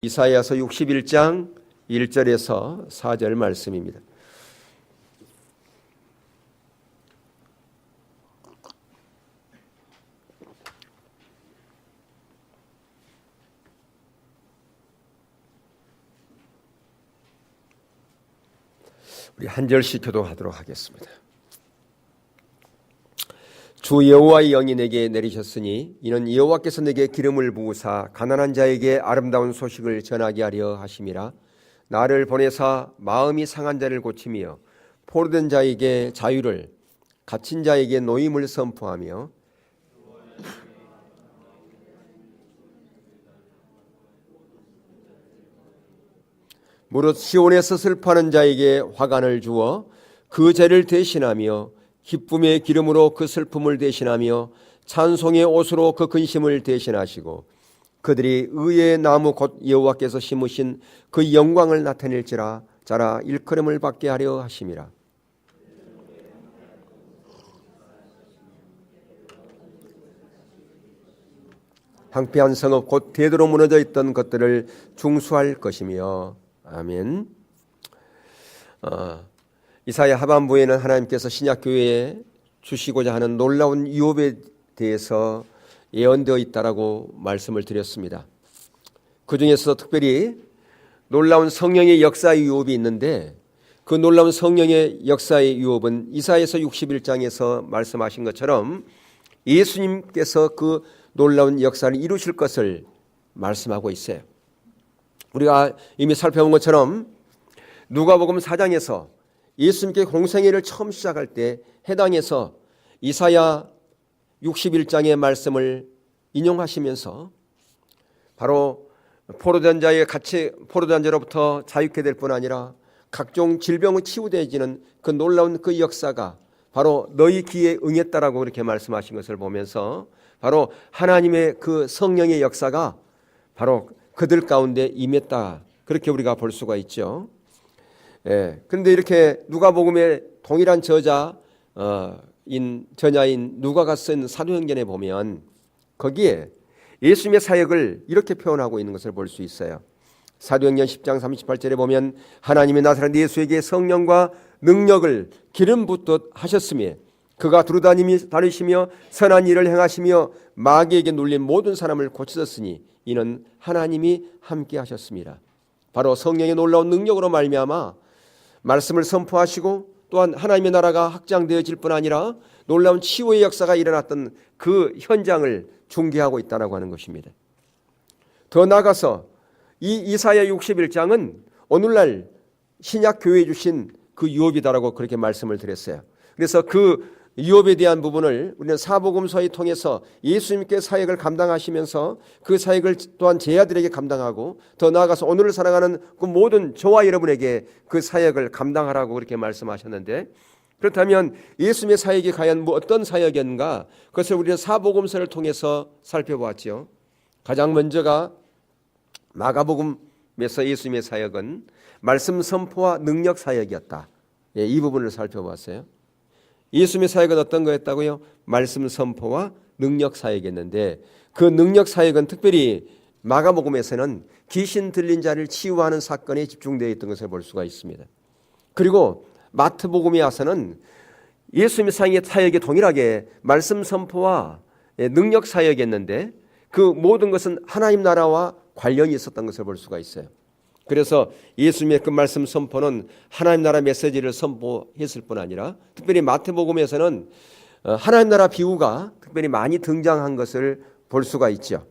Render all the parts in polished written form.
이사야서 61장 1절에서 4절 말씀입니다. 우리 한 절씩 교도하도록 하겠습니다. 주 여호와의 영이 내게 내리셨으니 이는 여호와께서 내게 기름을 부으사 가난한 자에게 아름다운 소식을 전하게 하려 하심이라. 나를 보내사 마음이 상한 자를 고치며 포로된 자에게 자유를, 갇힌 자에게 노임을 선포하며 무릇 시온에서 슬퍼하는 자에게 화관을 주어 그 죄를 대신하며 기쁨의 기름으로 그 슬픔을 대신하며 찬송의 옷으로 그 근심을 대신하시고 그들이 의의 나무 곧 여호와께서 심으신 그 영광을 나타낼지라. 자라 일컬음을 받게 하려 하심이라. 황폐한 성읍 곧 대도로 무너져 있던 것들을 중수할 것이며. 아멘. 이사야 하반부에는 하나님께서 신약교회에 주시고자 하는 놀라운 유업에 대해서 예언되어 있다라고 말씀을 드렸습니다. 그 중에서 특별히 놀라운 성령의 역사의 유업이 있는데, 그 놀라운 성령의 역사의 유업은 이사야서 61장에서 말씀하신 것처럼 예수님께서 그 놀라운 역사를 이루실 것을 말씀하고 있어요. 우리가 이미 살펴본 것처럼 누가복음 4장에서 예수님께 공생애를 처음 시작할 때 해당해서 이사야 61장의 말씀을 인용하시면서 바로 포로된 자로부터 자유케 될 뿐 아니라 각종 질병을 치유되어지는 그 놀라운 그 역사가 바로 너희 귀에 응했다라고 그렇게 말씀하신 것을 보면서 바로 하나님의 그 성령의 역사가 바로 그들 가운데 임했다, 그렇게 우리가 볼 수가 있죠. 그런데 이렇게 누가복음의 동일한 저자인 누가가 쓴 사도행전에 보면 거기에 예수님의 사역을 이렇게 표현하고 있는 것을 볼 수 있어요. 사도행전 10장 38절에 보면 하나님의 나사렛 예수에게 성령과 능력을 기름 붓듯 하셨으며 그가 두루다니시며 선한 일을 행하시며 마귀에게 눌린 모든 사람을 고치셨으니 이는 하나님이 함께 하셨습니다. 바로 성령의 놀라운 능력으로 말미암아 말씀을 선포하시고 또한 하나님의 나라가 확장되어질 뿐 아니라 놀라운 치유의 역사가 일어났던 그 현장을 중계하고 있다고 하는 것입니다. 더 나아가서 이 이사야 61장은 오늘날 신약 교회에 주신 그 유업이다라고 그렇게 말씀을 드렸어요. 그래서 그 유업에 대한 부분을 우리는 사복음서를 통해서 예수님께 사역을 감당하시면서 그 사역을 또한 제자들에게 감당하고 더 나아가서 오늘을 살아가는 그 모든 저와 여러분에게 그 사역을 감당하라고 그렇게 말씀하셨는데, 그렇다면 예수님의 사역이 과연 어떤 사역인가, 그것을 우리는 사복음서를 통해서 살펴보았죠. 가장 먼저가 마가복음에서 예수님의 사역은 말씀 선포와 능력 사역이었다. 이 부분을 살펴봤어요. 예수님의 사역은 어떤 거였다고요? 말씀 선포와 능력 사역이었는데, 그 능력 사역은 특별히 마가복음에서는 귀신 들린 자를 치유하는 사건에 집중되어 있던 것을 볼 수가 있습니다. 그리고 마태복음에 와서는 예수님의 사역이 동일하게 말씀 선포와 능력 사역이었는데 그 모든 것은 하나님 나라와 관련이 있었던 것을 볼 수가 있어요. 그래서 예수님의 그 말씀 선포는 하나님 나라 메시지를 선포했을 뿐 아니라 특별히 마태복음에서는 하나님 나라 비유가 특별히 많이 등장한 것을 볼 수가 있죠.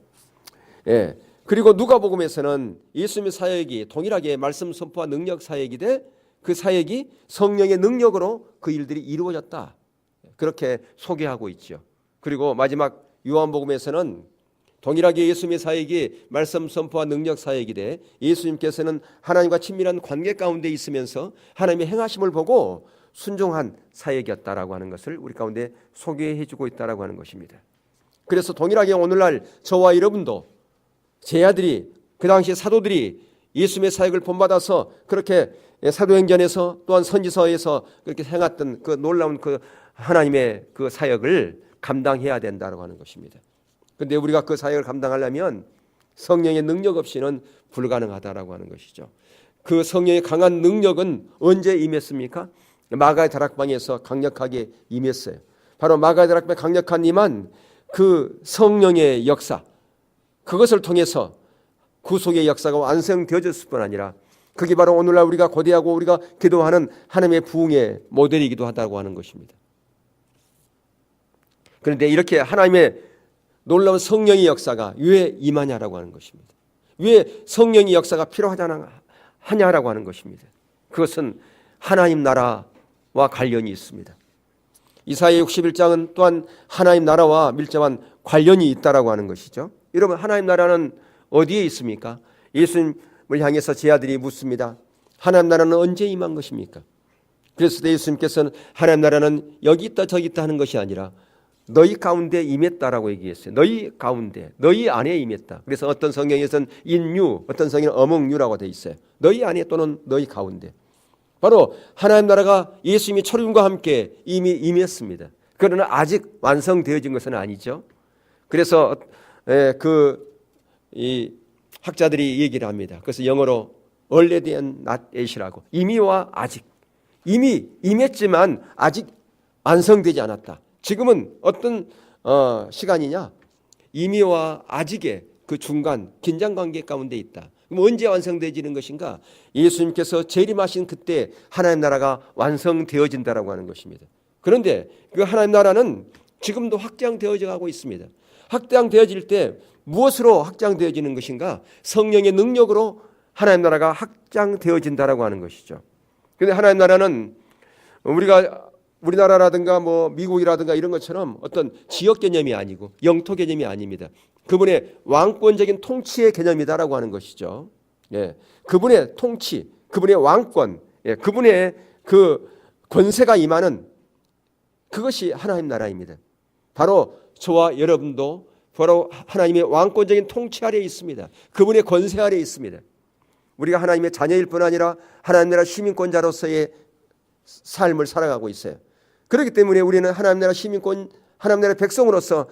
그리고 누가복음에서는 예수님의 사역이 동일하게 말씀 선포와 능력 사역이되 그 사역이 성령의 능력으로 그 일들이 이루어졌다, 그렇게 소개하고 있죠. 그리고 마지막 요한복음에서는 동일하게 예수님의 사역이 말씀 선포와 능력 사역이되 예수님께서는 하나님과 친밀한 관계 가운데 있으면서 하나님의 행하심을 보고 순종한 사역이었다라고 하는 것을 우리 가운데 소개해 주고 있다라고 하는 것입니다. 그래서 동일하게 오늘날 저와 여러분도 제자들이, 그 당시 사도들이 예수님의 사역을 본받아서 그렇게 사도행전에서 또한 선지서에서 그렇게 행했던 그 놀라운 그 하나님의 그 사역을 감당해야 된다고 하는 것입니다. 그런데 우리가 그 사역을 감당하려면 성령의 능력 없이는 불가능하다라고 하는 것이죠. 그 성령의 강한 능력은 언제 임했습니까? 마가의 다락방에서 강력하게 임했어요. 바로 마가의 다락방에 강력한 임한 그 성령의 역사, 그것을 통해서 구속의 역사가 완성되어졌을 뿐 아니라 그게 바로 오늘날 우리가 고대하고 우리가 기도하는 하나님의 부흥의 모델이기도 하다고 하는 것입니다. 그런데 이렇게 하나님의 놀라운 성령의 역사가 왜 임하냐라고 하는 것입니다. 왜 성령의 역사가 필요하냐라고 하는 것입니다. 그것은 하나님 나라와 관련이 있습니다. 이사야 61장은 또한 하나님 나라와 밀접한 관련이 있다라고 하는 것이죠. 여러분, 하나님 나라는 어디에 있습니까? 예수님을 향해서 제 아들이 묻습니다. 하나님 나라는 언제 임한 것입니까? 그래서 예수님께서는 하나님 나라는 여기 있다 저기 있다 하는 것이 아니라 너희 가운데 임했다라고 얘기했어요. 너희 가운데, 너희 안에 임했다. 그래서 어떤 성경에서는 인유, 어떤 성경에는 어몽유라고 되어 있어요. 너희 안에 또는 너희 가운데. 바로 하나님 나라가 예수님의 초림과 함께 이미 임했습니다. 그러나 아직 완성되어진 것은 아니죠. 그래서 이 학자들이 얘기를 합니다. 그래서 영어로 already and not yet이라고, 이미와 아직, 이미 임했지만 아직 완성되지 않았다. 지금은 어떤 시간이냐? 이미와 아직의 그 중간 긴장관계 가운데 있다. 그럼 언제 완성되어지는 것인가? 예수님께서 재림하신 그때 하나님 나라가 완성되어진다라고 하는 것입니다. 그런데 그 하나님 나라는 지금도 확장되어져 가고 있습니다. 확장되어질 때 무엇으로 확장되어지는 것인가? 성령의 능력으로 하나님 나라가 확장되어진다라고 하는 것이죠. 그런데 하나님 나라는 우리나라라든가 뭐 미국이라든가 이런 것처럼 어떤 지역 개념이 아니고 영토 개념이 아닙니다. 그분의 왕권적인 통치의 개념이다라고 하는 것이죠. 예, 그분의 통치, 그분의 왕권, 예, 그분의 그 권세가 임하는 그것이 하나님 나라입니다. 바로 저와 여러분도 바로 하나님의 왕권적인 통치 아래에 있습니다. 그분의 권세 아래에 있습니다. 우리가 하나님의 자녀일 뿐 아니라 하나님 나라 시민권자로서의 삶을 살아가고 있어요. 그렇기 때문에 우리는 하나님 나라 시민권, 하나님 나라 백성으로서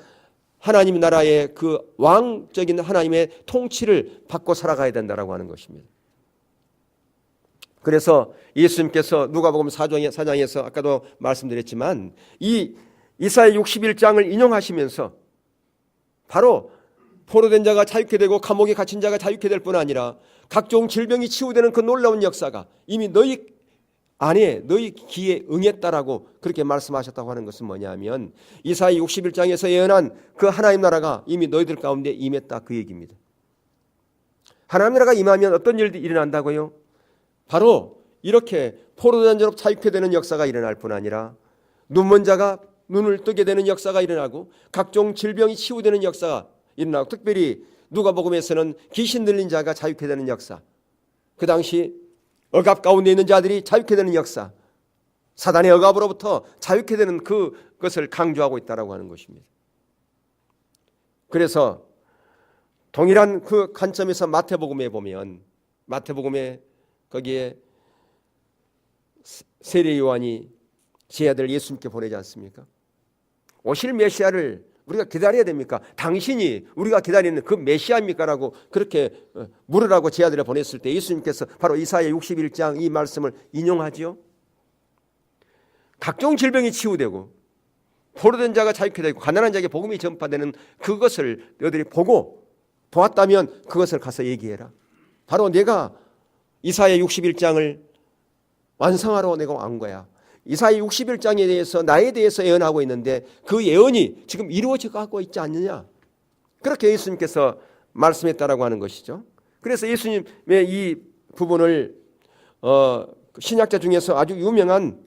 하나님 나라의 그 왕적인 하나님의 통치를 받고 살아가야 된다라고 하는 것입니다. 그래서 예수님께서 누가복음 4장에서 아까도 말씀드렸지만 이 이사야 61장을 인용하시면서 바로 포로된 자가 자유케 되고 감옥에 갇힌 자가 자유케 될 뿐 아니라 각종 질병이 치유되는 그 놀라운 역사가 이미 너희 안에 너희 귀에 응했다라고 그렇게 말씀하셨다고 하는 것은 뭐냐면 이사야 61장에서 예언한 그 하나님 나라가 이미 너희들 가운데 임했다 그 얘기입니다. 하나님 나라가 임하면 어떤 일들이 일어난다고요? 바로 이렇게 포로된 자로 자유케 되는 역사가 일어날 뿐 아니라 눈먼 자가 눈을 뜨게 되는 역사가 일어나고 각종 질병이 치유되는 역사가 일어나고 특별히 누가복음에서는 귀신 들린 자가 자유케 되는 역사, 그 당시 억압 가운데 있는 자들이 자유케 되는 역사, 사단의 억압으로부터 자유케 되는 그것을 강조하고 있다라고 하는 것입니다. 그래서 동일한 그 관점에서 마태복음에 보면 마태복음에 거기에 세례 요한이 제 아들 예수님께 보내지 않습니까? 오실 메시아를 우리가 기다려야 됩니까? 당신이 우리가 기다리는 그 메시아입니까? 라고 그렇게 물으라고 제 아들을 보냈을 때 예수님께서 바로 이사야 61장 이 말씀을 인용하지요. 각종 질병이 치유되고 포로된 자가 자유케 되고 가난한 자에게 복음이 전파되는 그것을 너희들이 보고 보았다면 그것을 가서 얘기해라. 바로 내가 이사야 61장을 완성하러 내가 온 거야. 이사야 61장에 대해서 나에 대해서 예언하고 있는데 그 예언이 지금 이루어져 가고 있지 않느냐. 그렇게 예수님께서 말씀했다라고 하는 것이죠. 그래서 예수님의 이 부분을 신약자 중에서 아주 유명한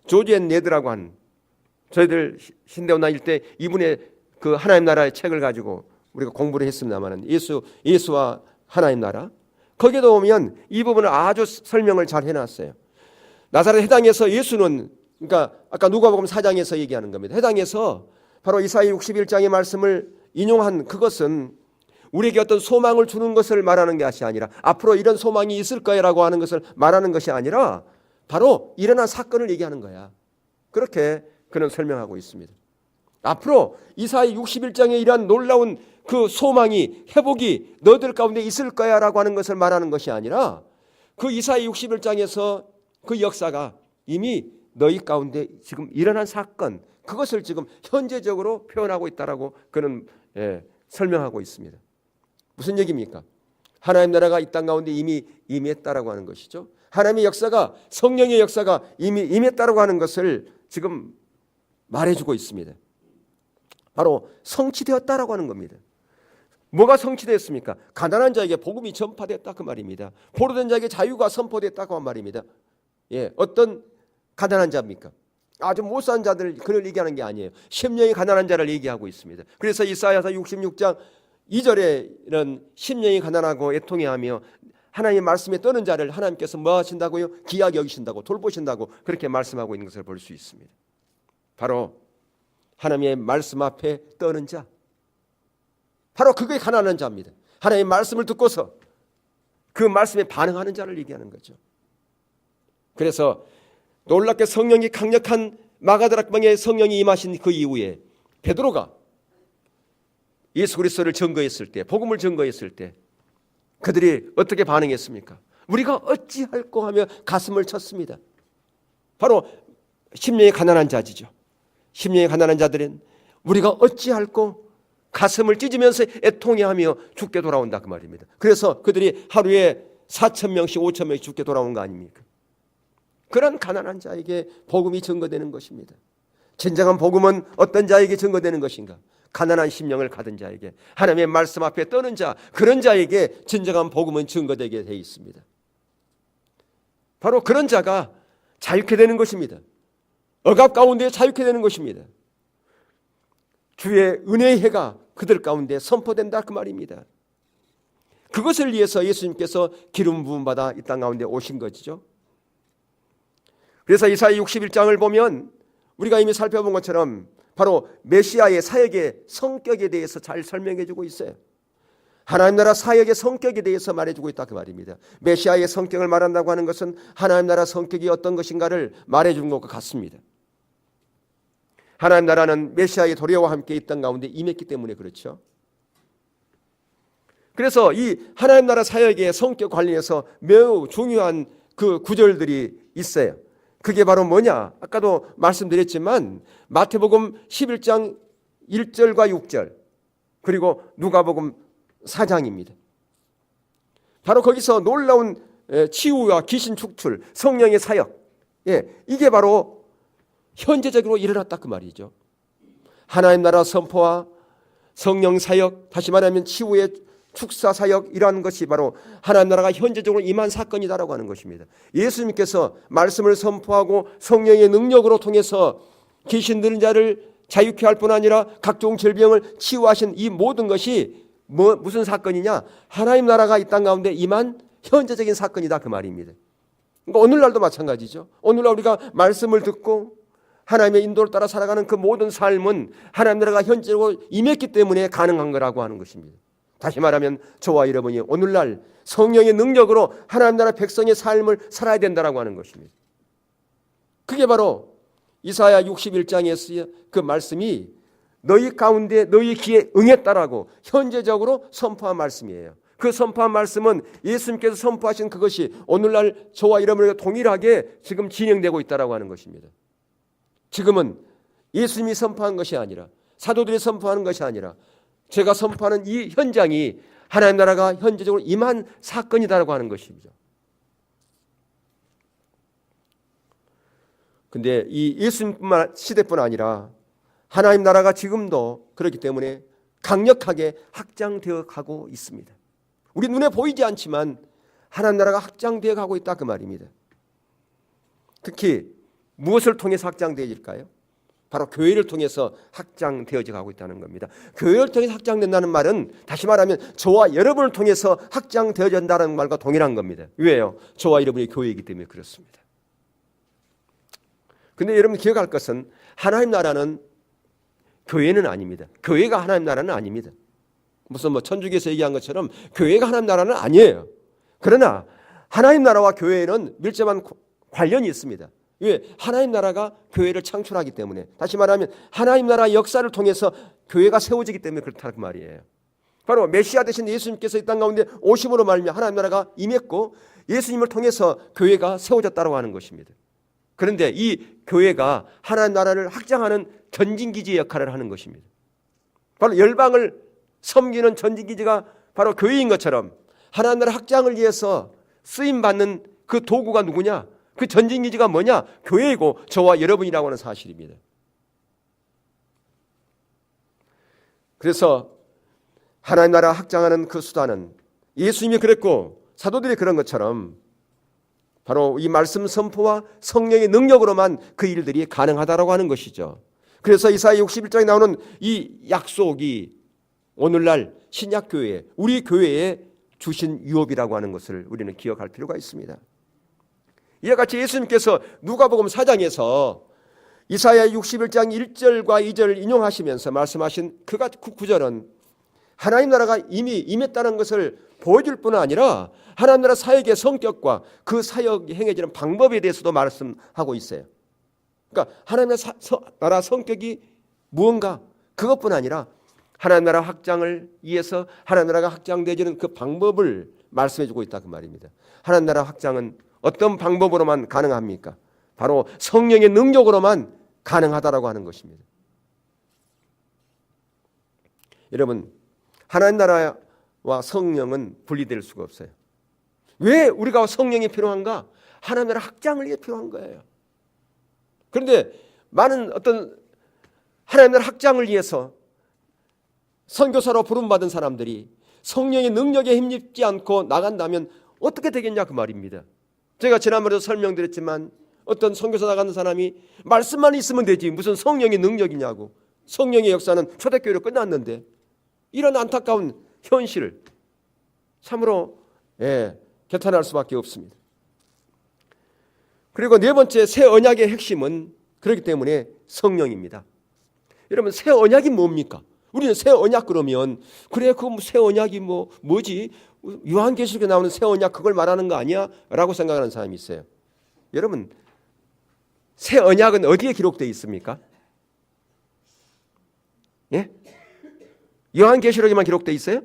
조지 앤 네드라고 하는, 저희들 신대원 다닐 때 이분의 그 하나님 나라의 책을 가지고 우리가 공부를 했습니다만 예수와 하나님 나라, 거기에도 보면 이 부분을 아주 설명을 잘 해놨어요. 나사렛 해당에서 예수는, 그러니까 아까 누가복음 4장에서 얘기하는 겁니다. 해당에서 바로 이사야 61장의 말씀을 인용한 그것은 우리에게 어떤 소망을 주는 것을 말하는 것이 아니라 앞으로 이런 소망이 있을 거야라고 하는 것을 말하는 것이 아니라 바로 일어난 사건을 얘기하는 거야. 그렇게 그는 설명하고 있습니다. 앞으로 이사야 61장에 이러한 놀라운 그 소망이, 회복이 너희들 가운데 있을 거야 라고 하는 것을 말하는 것이 아니라 그 이사야 61장에서 그 역사가 이미 너희 가운데 지금 일어난 사건, 그것을 지금 현재적으로 표현하고 있다라고 그는 설명하고 있습니다. 무슨 얘기입니까? 하나님 나라가 이 땅 가운데 이미 임했다라고 하는 것이죠. 하나님의 역사가, 성령의 역사가 이미 임했다라고 하는 것을 지금 말해주고 있습니다. 바로 성취되었다라고 하는 겁니다. 뭐가 성취되었습니까? 가난한 자에게 복음이 전파됐다 그 말입니다. 포로된 자에게 자유가 선포됐다고 한 말입니다. 어떤 가난한 자입니까? 아주 못 산 자들, 그를 얘기하는 게 아니에요. 심령이 가난한 자를 얘기하고 있습니다. 그래서 이사야서 66장 2절에는 심령이 가난하고 애통해하며 하나님의 말씀에 떠는 자를 하나님께서 뭐 하신다고요? 귀하게 여기신다고, 돌보신다고 그렇게 말씀하고 있는 것을 볼 수 있습니다. 바로 하나님의 말씀 앞에 떠는 자, 바로 그게 가난한 자입니다. 하나님의 말씀을 듣고서 그 말씀에 반응하는 자를 얘기하는 거죠. 그래서 놀랍게 성령이 강력한 마가다락방에 성령이 임하신 그 이후에 베드로가 예수 그리스도를 증거했을 때, 복음을 증거했을 때 그들이 어떻게 반응했습니까? 우리가 어찌할꼬 하며 가슴을 쳤습니다. 바로 심령이 가난한 자지죠. 심령이 가난한 자들은 우리가 어찌할꼬 가슴을 찢으면서 애통해하며 죽게 돌아온다 그 말입니다. 그래서 그들이 하루에 4,000명씩 5,000명씩 죽게 돌아온 거 아닙니까? 그런 가난한 자에게 복음이 증거되는 것입니다. 진정한 복음은 어떤 자에게 증거되는 것인가? 가난한 심령을 가진 자에게, 하나님의 말씀 앞에 떠는 자, 그런 자에게 진정한 복음은 증거되게 되어 있습니다. 바로 그런 자가 자유케 되는 것입니다. 억압 가운데 자유케 되는 것입니다. 주의 은혜의 해가 그들 가운데 선포된다 그 말입니다. 그것을 위해서 예수님께서 기름 부음 받아 이 땅 가운데 오신 것이죠. 그래서 이사야 61장을 보면 우리가 이미 살펴본 것처럼 바로 메시아의 사역의 성격에 대해서 잘 설명해 주고 있어요. 하나님 나라 사역의 성격에 대해서 말해주고 있다 그 말입니다. 메시아의 성격을 말한다고 하는 것은 하나님 나라 성격이 어떤 것인가를 말해주는 것과 같습니다. 하나님 나라는 메시아의 도래와 함께 이 땅 가운데 임했기 때문에 그렇죠. 그래서 이 하나님 나라 사역의 성격 관련해서 매우 중요한 그 구절들이 있어요. 그게 바로 뭐냐? 아까도 말씀드렸지만 마태복음 11장 1절과 6절 그리고 누가복음 4장입니다. 바로 거기서 놀라운 치유와 귀신 축출, 성령의 사역, 이게 바로 현재적으로 일어났다 그 말이죠. 하나님 나라 선포와 성령 사역, 다시 말하면 치유의 축사 사역, 이러한 것이 바로 하나님 나라가 현재적으로 임한 사건이다라고 하는 것입니다. 예수님께서 말씀을 선포하고 성령의 능력으로 통해서 귀신 들린 자를 자유케 할 뿐 아니라 각종 질병을 치유하신 이 모든 것이 무슨 사건이냐? 하나님 나라가 이 땅 가운데 임한 현재적인 사건이다 그 말입니다. 그러니까 오늘날도 마찬가지죠. 오늘날 우리가 말씀을 듣고 하나님의 인도를 따라 살아가는 그 모든 삶은 하나님 나라가 현재적으로 임했기 때문에 가능한 거라고 하는 것입니다. 다시 말하면 저와 여러분이 오늘날 성령의 능력으로 하나님 나라 백성의 삶을 살아야 된다라고 하는 것입니다. 그게 바로 이사야 61장에서의 그 말씀이 너희 가운데 너희 귀에 응했다라고 현재적으로 선포한 말씀이에요. 그 선포한 말씀은 예수님께서 선포하신 그것이 오늘날 저와 여러분에게 동일하게 지금 진행되고 있다라고 하는 것입니다. 지금은 예수님이 선포한 것이 아니라 사도들이 선포하는 것이 아니라 제가 선포하는 이 현장이 하나님 나라가 현재적으로 임한 사건이다라고 하는 것이죠. 근데 이 예수님뿐만 시대뿐 아니라 하나님 나라가 지금도 그렇기 때문에 강력하게 확장되어 가고 있습니다. 우리 눈에 보이지 않지만 하나님 나라가 확장되어 가고 있다 그 말입니다. 특히 무엇을 통해서 확장되어질까요? 바로 교회를 통해서 확장되어져 가고 있다는 겁니다. 교회를 통해서 확장된다는 말은 다시 말하면 저와 여러분을 통해서 확장되어진다는 말과 동일한 겁니다. 왜요? 저와 여러분이 교회이기 때문에 그렇습니다. 근데 여러분 기억할 것은 하나님 나라는 교회는 아닙니다. 교회가 하나님 나라는 아닙니다. 무슨 천주교에서 얘기한 것처럼 교회가 하나님 나라는 아니에요. 그러나 하나님 나라와 교회는 밀접한 관련이 있습니다. 왜? 하나님 나라가 교회를 창출하기 때문에, 다시 말하면 하나님 나라 역사를 통해서 교회가 세워지기 때문에 그렇다는 말이에요. 바로 메시아 되신 예수님께서 이 땅 가운데 오심으로 말미암아 하나님 나라가 임했고 예수님을 통해서 교회가 세워졌다고 하는 것입니다. 그런데 이 교회가 하나님 나라를 확장하는 전진기지의 역할을 하는 것입니다. 바로 열방을 섬기는 전진기지가 바로 교회인 것처럼 하나님 나라 확장을 위해서 쓰임받는 그 도구가 누구냐? 그 전진기지가 뭐냐? 교회이고 저와 여러분이라고 하는 사실입니다. 그래서 하나님 나라 확장하는 그 수단은 예수님이 그랬고 사도들이 그런 것처럼 바로 이 말씀 선포와 성령의 능력으로만 그 일들이 가능하다라고 하는 것이죠. 그래서 이사야 61장에 나오는 이 약속이 오늘날 신약교회, 우리 교회에 주신 유업이라고 하는 것을 우리는 기억할 필요가 있습니다. 이와 같이 예수님께서 누가복음 4장에서 이사야 61장 1절과 2절을 인용하시면서 말씀하신 그 구절은 하나님 나라가 이미 임했다는 것을 보여줄 뿐 아니라 하나님 나라 사역의 성격과 그 사역이 행해지는 방법에 대해서도 말씀하고 있어요. 그러니까 하나님 나라 성격이 무언가 그것뿐 아니라 하나님 나라 확장을 위해서 하나님 나라가 확장되어지는 그 방법을 말씀해 주고 있다 그 말입니다. 하나님 나라 확장은 어떤 방법으로만 가능합니까? 바로 성령의 능력으로만 가능하다라고 하는 것입니다. 여러분, 하나님 나라와 성령은 분리될 수가 없어요. 왜 우리가 성령이 필요한가? 하나님 나라 확장을 위해 필요한 거예요. 그런데 많은 어떤 하나님 나라 확장을 위해서 선교사로 부름받은 사람들이 성령의 능력에 힘입지 않고 나간다면 어떻게 되겠냐 그 말입니다. 제가 지난번에도 설명드렸지만 어떤 선교사 나가는 사람이 말씀만 있으면 되지 무슨 성령의 능력이냐고, 성령의 역사는 초대교회로 끝났는데, 이런 안타까운 현실을 참으로 개탄할 수밖에 없습니다. 그리고 네 번째, 새 언약의 핵심은 그렇기 때문에 성령입니다. 여러분, 새 언약이 뭡니까? 우리는 새 언약 그러면 그래 그 새 언약이 뭐지? 요한계시록에 나오는 새 언약 그걸 말하는 거 아니야? 라고 생각하는 사람이 있어요. 여러분, 새 언약은 어디에 기록되어 있습니까? 예? 요한계시록에만 기록되어 있어요?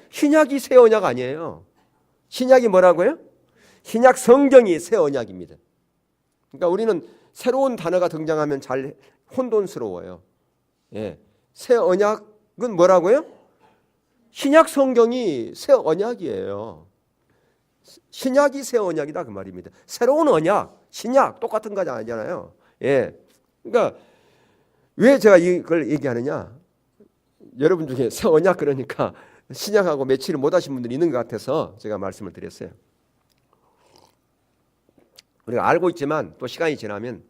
신약이 새 언약 아니에요. 신약이 뭐라고요? 신약 성경이 새 언약입니다. 그러니까 우리는 새로운 단어가 등장하면 잘 혼돈스러워요. 예. 새 언약은 뭐라고요? 신약 성경이 새 언약이에요. 신약이 새 언약이다 그 말입니다. 새로운 언약, 신약 똑같은 거 아니잖아요. 예. 그러니까 왜 제가 이걸 얘기하느냐? 여러분 중에 새 언약 그러니까 신약하고 매치를 못하신 분들이 있는 것 같아서 제가 말씀을 드렸어요. 우리가 알고 있지만 또 시간이 지나면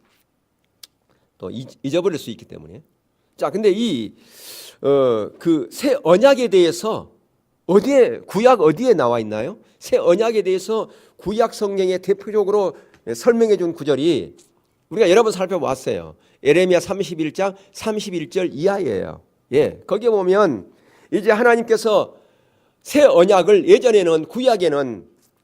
또 잊어버릴 수 있기 때문에. 자, 근데 그 새 언약에 대해서 구약 어디에 나와 있나요? 새 언약에 대해서 구약 성경에 대표적으로 설명해 준 구절이 우리가 여러 번 살펴봤어요. 예레미야 31장 31절 이하예요. 예, 거기에 보면 이제 하나님께서 새 언약을 예전에는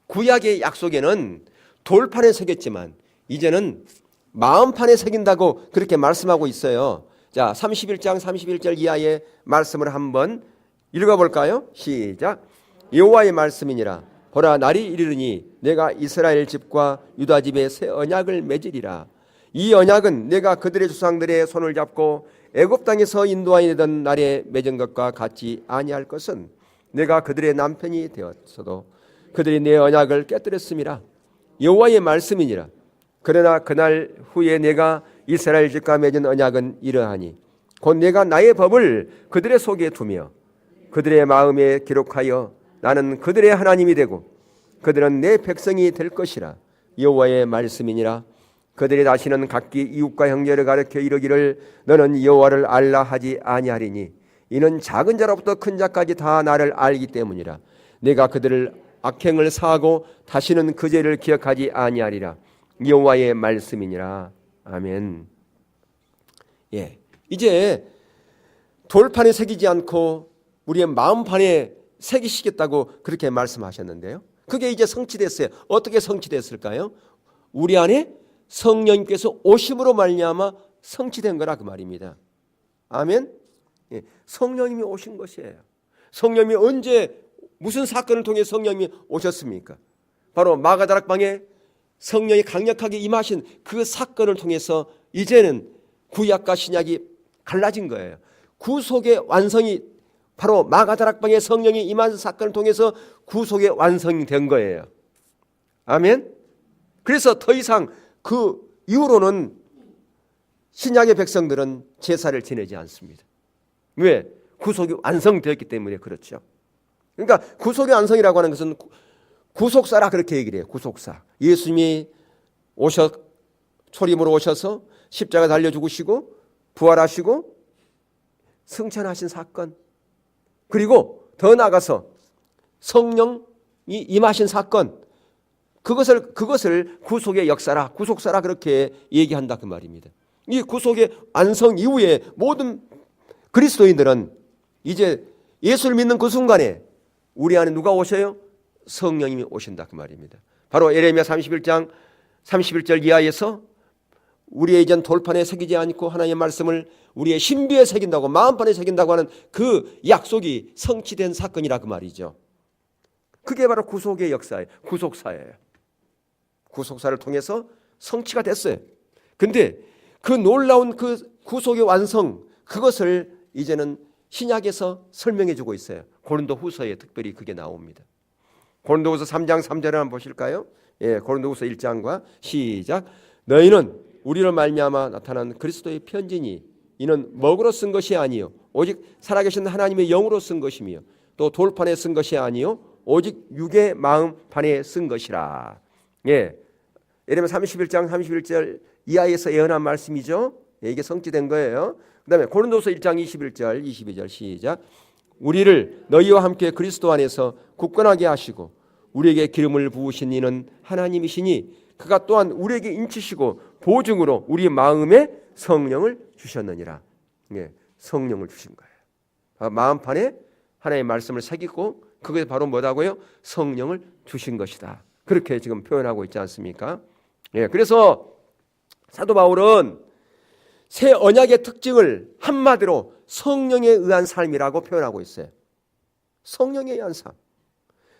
구약의 약속에는 돌판에 새겼지만 이제는 마음판에 새긴다고 그렇게 말씀하고 있어요. 자, 31장 31절 이하의 말씀을 한번 읽어볼까요? 시작. 여호와의 말씀이니라. 보라, 날이 이르르니 내가 이스라엘 집과 유다 집에 새 언약을 맺으리라. 이 언약은 내가 그들의 조상들의 손을 잡고 애굽 땅에서 인도하여내던 날에 맺은 것과 같지 아니할 것은 내가 그들의 남편이 되었어도 그들이 내 언약을 깨뜨렸음이라. 여호와의 말씀이니라. 그러나 그날 후에 내가 이스라엘 집과 맺은 언약은 이러하니 곧 내가 나의 법을 그들의 속에 두며 그들의 마음에 기록하여 나는 그들의 하나님이 되고 그들은 내 백성이 될 것이라. 여호와의 말씀이니라. 그들이 다시는 각기 이웃과 형제를 가르쳐 이르기를 너는 여호와를 알라 하지 아니하리니 이는 작은 자로부터 큰 자까지 다 나를 알기 때문이라. 내가 그들을 악행을 사하고 다시는 그 죄를 기억하지 아니하리라. 여호와의 말씀이니라. 아멘. 예, 이제 돌판에 새기지 않고 우리의 마음판에 새기시겠다고 그렇게 말씀하셨는데요. 그게 이제 성취됐어요. 어떻게 성취됐을까요? 우리 안에 성령님께서 오심으로 말미암아 성취된 거라 그 말입니다. 아멘. 예, 성령님이 오신 것이에요. 성령이 언제 무슨 사건을 통해 성령이 오셨습니까? 바로 마가다락방에 성령이 강력하게 임하신 그 사건을 통해서 이제는 구약과 신약이 갈라진 거예요. 구속의 완성이 바로 마가다락방에 성령이 임한 사건을 통해서 구속의 완성이 된 거예요. 아멘. 그래서 더 이상 그 이후로는 신약의 백성들은 제사를 지내지 않습니다. 왜? 구속이 완성되었기 때문에 그렇죠. 그러니까 구속의 완성이라고 하는 것은 구속사라 그렇게 얘기를 해요. 구속사. 예수님이 초림으로 오셔서 십자가 달려 죽으시고 부활하시고 승천하신 사건, 그리고 더 나아가서 성령이 임하신 사건, 그것을 구속의 역사라, 구속사라 그렇게 얘기한다 그 말입니다. 이 구속의 완성 이후에 모든 그리스도인들은 이제 예수를 믿는 그 순간에 우리 안에 누가 오셔요? 성령님이 오신다 그 말입니다. 바로 예레미야 31장 31절 이하에서 우리의 이전 돌판에 새기지 않고 하나님의 말씀을 우리의 신비에 새긴다고, 마음판에 새긴다고 하는 그 약속이 성취된 사건이라 그 말이죠. 그게 바로 구속의 역사예요. 구속사예요. 구속사를 통해서 성취가 됐어요. 근데 그 놀라운 그 구속의 완성, 그것을 이제는 신약에서 설명해 주고 있어요. 고린도 후서에 특별히 그게 나옵니다. 고린도후서 3장 3절을 한번 보실까요? 예, 고린도후서 1장과 시작. 너희는 우리로 말미암아 나타난 그리스도의 편지니 이는 먹으로 쓴 것이 아니요 오직 살아계신 하나님의 영으로 쓴 것이며 또 돌판에 쓴 것이 아니요 오직 육의 마음판에 쓴 것이라. 예, 예레미야 31장 31절 이하에서 예언한 말씀이죠. 예, 이게 성취된 거예요. 그 다음에 고린도서 1장 21절 22절 시작. 우리를 너희와 함께 그리스도 안에서 굳건하게 하시고 우리에게 기름을 부으신 이는 하나님이시니 그가 또한 우리에게 인치시고 보증으로 우리 마음에 성령을 주셨느니라. 예, 성령을 주신 거예요. 마음판에 하나님의 말씀을 새기고 그게 바로 뭐다고요? 성령을 주신 것이다. 그렇게 지금 표현하고 있지 않습니까? 예, 그래서 사도 바울은 새 언약의 특징을 한마디로 성령에 의한 삶이라고 표현하고 있어요. 성령에 의한 삶.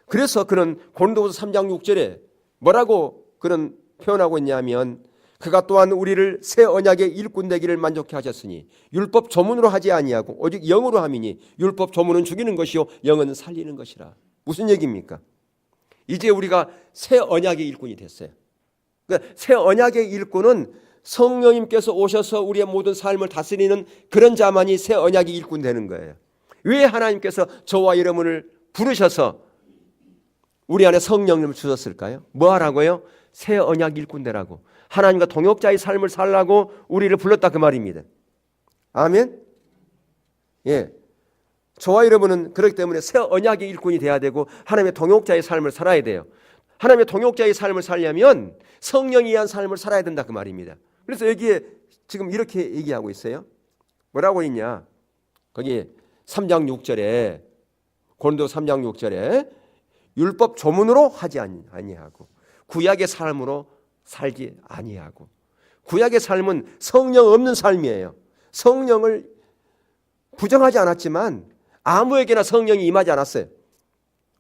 그래서 그는 고린도후서 3장 6절에 뭐라고 그는 표현하고 있냐면 그가 또한 우리를 새 언약의 일꾼 되기를 만족해 하셨으니 율법 조문으로 하지 아니하고 오직 영으로 함이니 율법 조문은 죽이는 것이요 영은 살리는 것이라. 무슨 얘기입니까? 이제 우리가 새 언약의 일꾼이 됐어요. 그러니까 새 언약의 일꾼은 성령님께서 오셔서 우리의 모든 삶을 다스리는 그런 자만이 새 언약의 일꾼 되는 거예요. 왜 하나님께서 저와 여러분을 부르셔서 우리 안에 성령님을 주셨을까요? 뭐 하라고요? 새 언약 일꾼 되라고, 하나님과 동역자의 삶을 살라고 우리를 불렀다 그 말입니다. 아멘. 예, 저와 여러분은 그렇기 때문에 새 언약의 일꾼이 돼야 되고 하나님의 동역자의 삶을 살아야 돼요. 하나님의 동역자의 삶을 살려면 성령에 의한 삶을 살아야 된다 그 말입니다. 그래서 여기에 지금 이렇게 얘기하고 있어요. 뭐라고 있냐? 거기 3장 6절에 고린도 3장 6절에 율법 조문으로 하지 아니하고 구약의 삶으로 살지 아니하고. 구약의 삶은 성령 없는 삶이에요. 성령을 부정하지 않았지만 아무에게나 성령이 임하지 않았어요.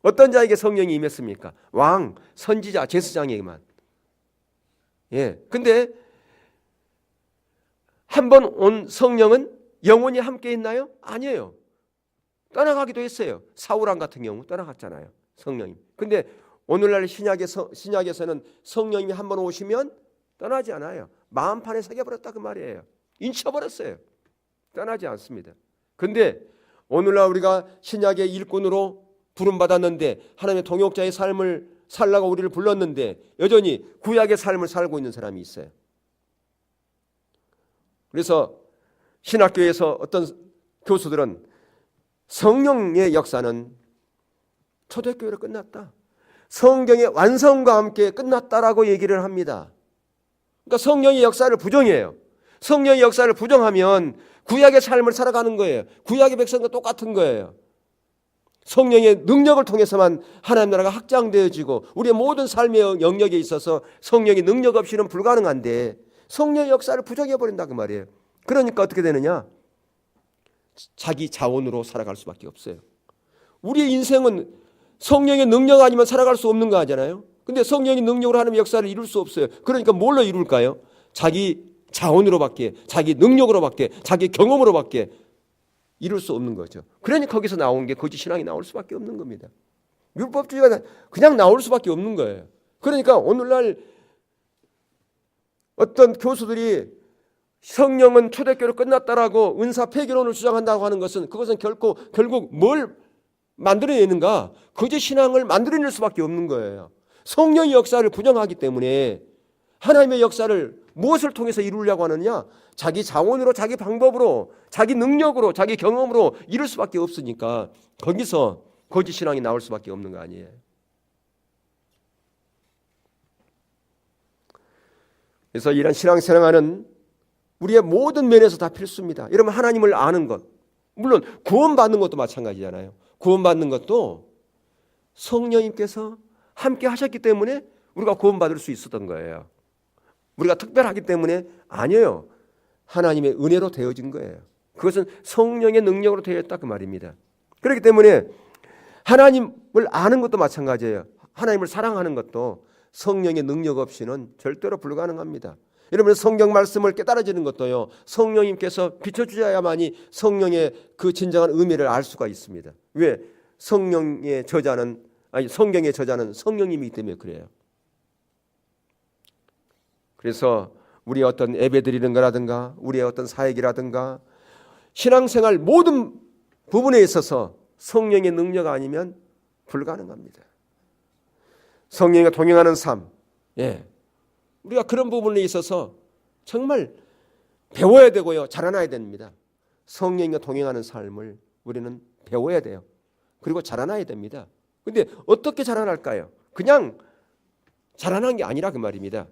어떤 자에게 성령이 임했습니까? 왕, 선지자, 제사장에게만. 예. 근데 한 번 온 성령은 영원히 함께 있나요? 아니에요. 떠나가기도 했어요. 사울왕 같은 경우 떠나갔잖아요. 성령님. 근데 오늘날 신약에서는 성령님이 한 번 오시면 떠나지 않아요. 마음판에 새겨버렸다 그 말이에요. 인쳐버렸어요. 떠나지 않습니다. 근데 오늘날 우리가 신약의 일꾼으로 부름받았는데 하나님의 동역자의 삶을 살라고 우리를 불렀는데 여전히 구약의 삶을 살고 있는 사람이 있어요. 그래서 신학교에서 어떤 교수들은 성령의 역사는 초대교회로 끝났다. 성경의 완성과 함께 끝났다라고 얘기를 합니다. 그러니까 성령의 역사를 부정해요. 성령의 역사를 부정하면 구약의 삶을 살아가는 거예요. 구약의 백성과 똑같은 거예요. 성령의 능력을 통해서만 하나님 나라가 확장되어지고 우리의 모든 삶의 영역에 있어서 성령의 능력 없이는 불가능한데 성령의 역사를 부정해버린다 그 말이에요. 그러니까 어떻게 되느냐? 자기 자원으로 살아갈 수밖에 없어요. 우리의 인생은 성령의 능력 아니면 살아갈 수 없는 거 아니잖아요. 근데 성령의 능력으로 하는 역사를 이룰 수 없어요. 그러니까 뭘로 이룰까요? 자기 자원으로밖에, 자기 능력으로밖에, 자기 경험으로밖에 이룰 수 없는 거죠. 그러니 거기서 나온 게 거짓 신앙이 나올 수밖에 없는 겁니다. 율법주의가 그냥 나올 수밖에 없는 거예요. 그러니까 오늘날 어떤 교수들이 성령은 초대교로 끝났다라고 은사 폐결론을 주장한다고 하는 것은 그것은 결국 뭘 만들어내는가? 거짓 신앙을 만들어낼 수밖에 없는 거예요. 성령의 역사를 부정하기 때문에 하나님의 역사를 무엇을 통해서 이루려고 하느냐? 자기 자원으로, 자기 방법으로, 자기 능력으로, 자기 경험으로 이룰 수밖에 없으니까 거기서 거짓 신앙이 나올 수밖에 없는 거 아니에요. 그래서 이런 신앙생활은 우리의 모든 면에서 다 필수입니다. 여러분, 하나님을 아는 것, 물론 구원받는 것도 마찬가지잖아요. 구원받는 것도 성령님께서 함께 하셨기 때문에 우리가 구원받을 수 있었던 거예요. 우리가 특별하기 때문에 아니에요. 하나님의 은혜로 되어진 거예요. 그것은 성령의 능력으로 되었다 그 말입니다. 그렇기 때문에 하나님을 아는 것도 마찬가지예요. 하나님을 사랑하는 것도 성령의 능력 없이는 절대로 불가능합니다. 여러분, 성경 말씀을 깨달아지는 것도요, 성령님께서 비춰주셔야만이 성령의 그 진정한 의미를 알 수가 있습니다. 왜? 성령의 저자는, 성경의 저자는 성령님이기 때문에 그래요. 그래서 우리의 어떤 예배 드리는 거라든가 우리의 어떤 사역이라든가 신앙생활 모든 부분에 있어서 성령의 능력 아니면 불가능합니다. 성령과 동행하는 삶, 우리가 그런 부분에 있어서 정말 배워야 되고요, 자라나야 됩니다. 성령과 동행하는 삶을 우리는 배워야 돼요. 그리고 자라나야 됩니다. 그런데 어떻게 자라날까요? 그냥 자라난 게 아니라 그 말입니다.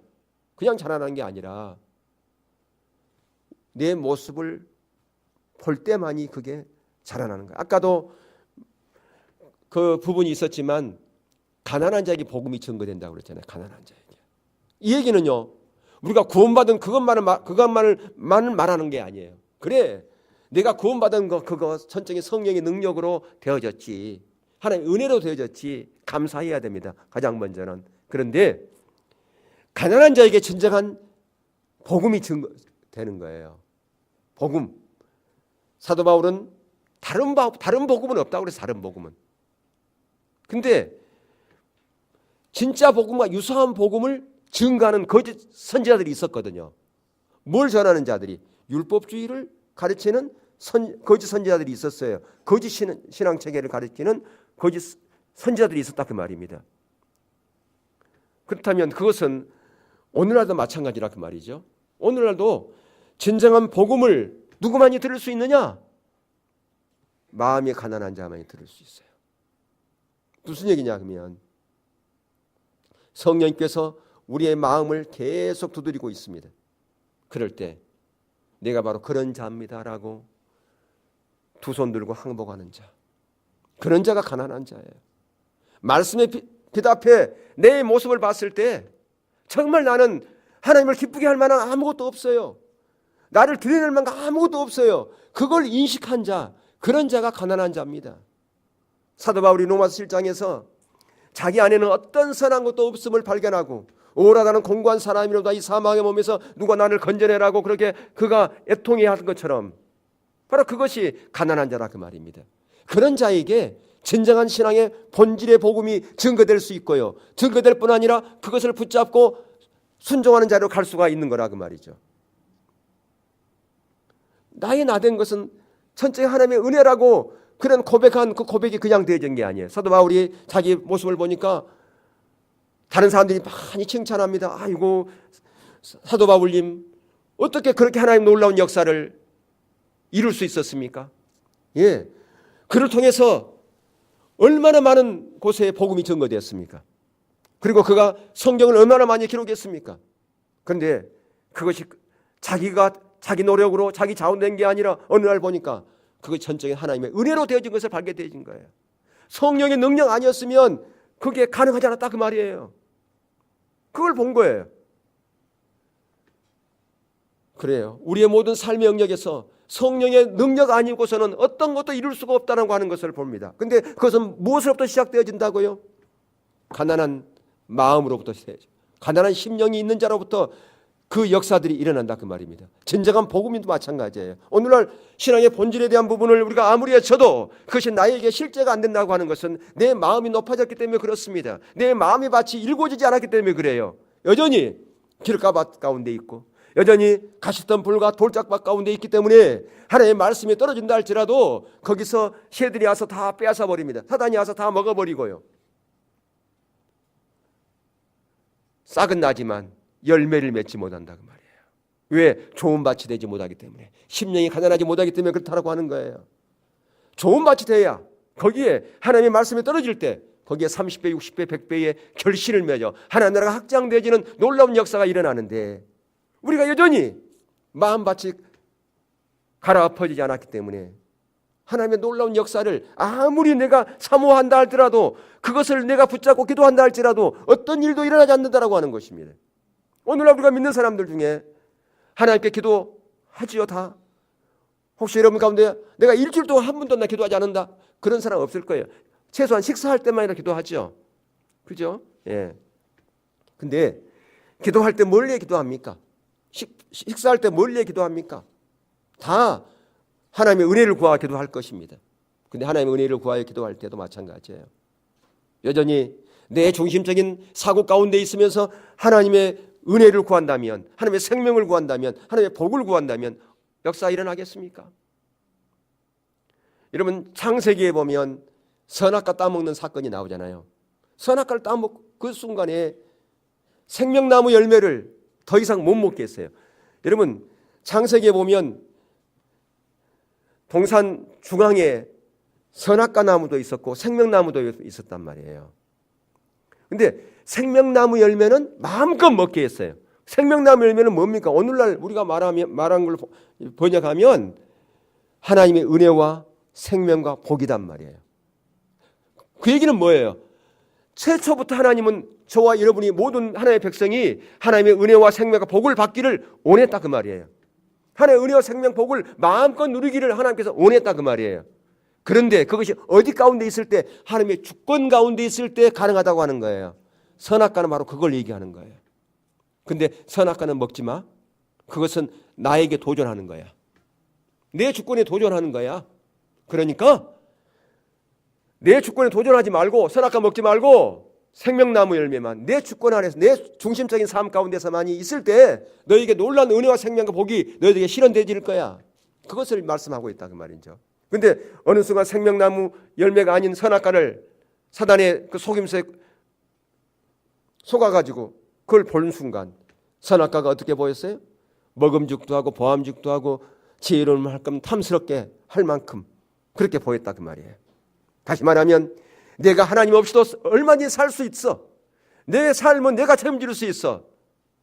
그냥 자라난 게 아니라 내 모습을 볼 때만이 그게 자라나는 거예요. 아까도 그 부분이 있었지만 가난한 자에게 복음이 전거된다고 그랬잖아요. 가난한 자에게. 이 얘기는요, 우리가 구원받은 그것만을 말하는 게 아니에요. 그래, 내가 구원받은 거 그거 전적인 성령의 능력으로 되어졌지, 하나님의 은혜로 되어졌지, 감사해야 됩니다. 가장 먼저는. 그런데 가난한 자에게 진정한 복음이 되는 거예요. 복음. 사도 바울은 다른 복음은 없다고 그래서 다른 복음은. 근데 진짜 복음과 유사한 복음을 증거하는 거짓 선지자들이 있었거든요. 뭘 전하는 자들이? 율법주의를 가르치는 거짓 선지자들이 있었어요. 거짓 신앙 체계를 가르치는 거짓 선지자들이 있었다 그 말입니다. 그렇다면 그것은 오늘날도 마찬가지라 그 말이죠. 오늘날도 진정한 복음을 누구만이 들을 수 있느냐? 마음이 가난한 자만이 들을 수 있어요. 무슨 얘기냐 그러면 성령님께서 우리의 마음을 계속 두드리고 있습니다. 그럴 때 내가 바로 그런 자입니다라고 두 손 들고 항복하는 자, 그런 자가 가난한 자예요. 말씀에 대답해 내 모습을 봤을 때 정말 나는 하나님을 기쁘게 할 만한 아무것도 없어요. 나를 드러낼 만한 아무것도 없어요. 그걸 인식한 자, 그런 자가 가난한 자입니다. 사도 바울이 로마서 7장에서 자기 안에는 어떤 선한 것도 없음을 발견하고 오라다는 공고한 사람이로다 이 사망의 몸에서 누가 나를 건져내라고 그렇게 그가 애통해하는 것처럼 바로 그것이 가난한 자라 그 말입니다. 그런 자에게 진정한 신앙의 본질의 복음이 증거될 수 있고요, 증거될 뿐 아니라 그것을 붙잡고 순종하는 자로 갈 수가 있는 거라 그 말이죠. 나의 나된 것은 천천히 하나님의 은혜라고 그런 고백한 그 고백이 그냥 되어진 게 아니에요. 사도 바울이 자기 모습을 보니까 다른 사람들이 많이 칭찬합니다. 아이고 사도 바울님 어떻게 그렇게 하나님 놀라운 역사를 이룰 수 있었습니까? 예, 그를 통해서 얼마나 많은 곳에 복음이 증거되었습니까? 그리고 그가 성경을 얼마나 많이 기록했습니까? 그런데 그것이 자기 노력으로 자기 자원된 게 아니라 어느 날 보니까 그것이 전적인 하나님의 은혜로 되어진 것을 발견되어진 거예요. 성령의 능력 아니었으면 그게 가능하지 않았다 그 말이에요. 그걸 본 거예요. 그래요. 우리의 모든 삶의 영역에서 성령의 능력 아니고서는 어떤 것도 이룰 수가 없다고 하는 것을 봅니다. 근데 그것은 무엇으로부터 시작되어진다고요? 가난한 마음으로부터 시작되죠. 가난한 심령이 있는 자로부터 그 역사들이 일어난다 그 말입니다. 진정한 복음도 마찬가지예요. 오늘날 신앙의 본질에 대한 부분을 우리가 아무리 해쳐도 그것이 나에게 실제가 안 된다고 하는 것은 내 마음이 높아졌기 때문에 그렇습니다. 내 마음이 밭이 일궈지지 않았기 때문에 그래요. 여전히 길가밭 가운데 있고 여전히 가시던 불과 돌짝밭 가운데 있기 때문에 하나님의 말씀이 떨어진다 할지라도 거기서 새들이 와서 다 빼앗아 버립니다. 사단이 와서 다 먹어버리고요. 싹은 나지만 열매를 맺지 못한다 그 말이에요. 왜? 좋은 밭이 되지 못하기 때문에, 심령이 가난하지 못하기 때문에 그렇다고 하는 거예요. 좋은 밭이 돼야 거기에 하나님의 말씀이 떨어질 때 거기에 30배, 60배, 100배의 결실을 맺어 하나님 나라가 확장되어지는 놀라운 역사가 일어나는데 우리가 여전히 마음밭이 갈아엎어지지 않았기 때문에 하나님의 놀라운 역사를 아무리 내가 사모한다 할지라도 그것을 내가 붙잡고 기도한다 할지라도 어떤 일도 일어나지 않는다라고 하는 것입니다. 오늘날 우리가 믿는 사람들 중에 하나님께 기도하지요 다. 혹시 여러분 가운데 내가 일주일 동안 한 번도 나 기도하지 않는다 그런 사람 없을 거예요. 최소한 식사할 때만이라 기도하죠. 그죠? 예. 근데 기도할 때 뭘 위해 기도합니까? 식사할 때 뭘 위해 기도합니까? 다 하나님의 은혜를 구하여 기도할 것입니다. 근데 하나님의 은혜를 구하여 기도할 때도 마찬가지예요. 여전히 내 중심적인 사고 가운데 있으면서 하나님의 은혜를 구한다면, 하나님의 생명을 구한다면, 하나님의 복을 구한다면 역사 일어나겠습니까? 여러분 창세기에 보면 선악과 따먹는 사건이 나오잖아요. 선악과를 따먹고 그 순간에 생명나무 열매를 더 이상 못 먹게 했어요. 여러분 창세기에 보면 동산 중앙에 선악과 나무도 있었고 생명나무도 있었단 말이에요. 근데 생명나무 열매는 마음껏 먹게 했어요. 생명나무 열매는 뭡니까? 오늘날 우리가 말한 걸 번역하면 하나님의 은혜와 생명과 복이단 말이에요. 그 얘기는 뭐예요? 최초부터 하나님은 저와 여러분이 모든 하나님의 백성이 하나님의 은혜와 생명과 복을 받기를 원했다 그 말이에요. 하나님의 은혜와 생명 복을 마음껏 누리기를 하나님께서 원했다 그 말이에요. 그런데 그것이 어디 가운데 있을 때, 하나님의 주권 가운데 있을 때 가능하다고 하는 거예요. 선악과는 바로 그걸 얘기하는 거예요. 근데 선악과는 먹지 마. 그것은 나에게 도전하는 거야. 내 주권에 도전하는 거야. 그러니까 내 주권에 도전하지 말고 선악과 먹지 말고 생명나무 열매만 내 주권 안에서 내 중심적인 삶 가운데서만이 있을 때 너에게 놀라운 은혜와 생명과 복이 너에게 실현되질 거야. 그것을 말씀하고 있다 그 말이죠. 근데 어느 순간 생명나무 열매가 아닌 선악과를 사단의 그 속임수에 속아가지고 그걸 보는 순간 선악과가 어떻게 보였어요? 먹음직도 하고 보암직도 하고 지혜로운 할 거면 탐스럽게 할 만큼 그렇게 보였다 그 말이에요. 다시 말하면 내가 하나님 없이도 얼마든지 살 수 있어. 내 삶은 내가 책임질 수 있어.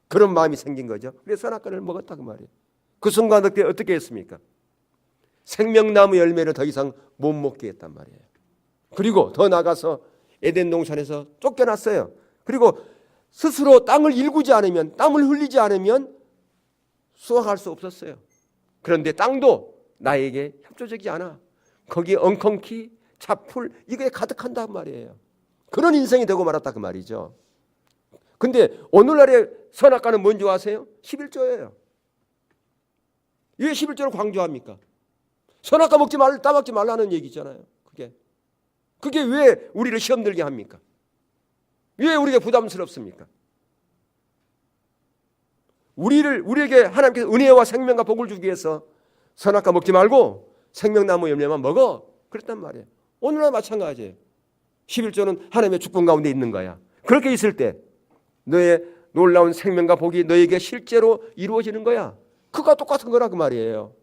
그런 마음이 생긴 거죠. 그래서 선악과를 먹었다 그 말이에요. 그 순간 어떻게 했습니까? 생명나무 열매를 더 이상 못 먹게 했단 말이에요. 그리고 더 나가서 에덴 동산에서 쫓겨났어요. 그리고 스스로 땅을 일구지 않으면, 땀을 흘리지 않으면 수확할 수 없었어요. 그런데 땅도 나에게 협조적이지 않아. 거기에 엉겅퀴, 잡풀 이게 가득한단 말이에요. 그런 인생이 되고 말았다 그 말이죠. 근데 오늘날의 선악과는 뭔지 아세요? 11조예요. 왜 11조를 강조합니까? 선악과 먹지 말라, 따먹지 말라는 얘기잖아요. 그게 왜 우리를 시험 들게 합니까? 왜 우리에게 부담스럽습니까? 우리에게 하나님께서 은혜와 생명과 복을 주기 위해서 선악과 먹지 말고 생명나무 열매만 먹어. 그랬단 말이에요. 오늘날 마찬가지예요. 11조는 하나님의 주권 가운데 있는 거야. 그렇게 있을 때 너의 놀라운 생명과 복이 너에게 실제로 이루어지는 거야. 그거와 똑같은 거라 그 말이에요.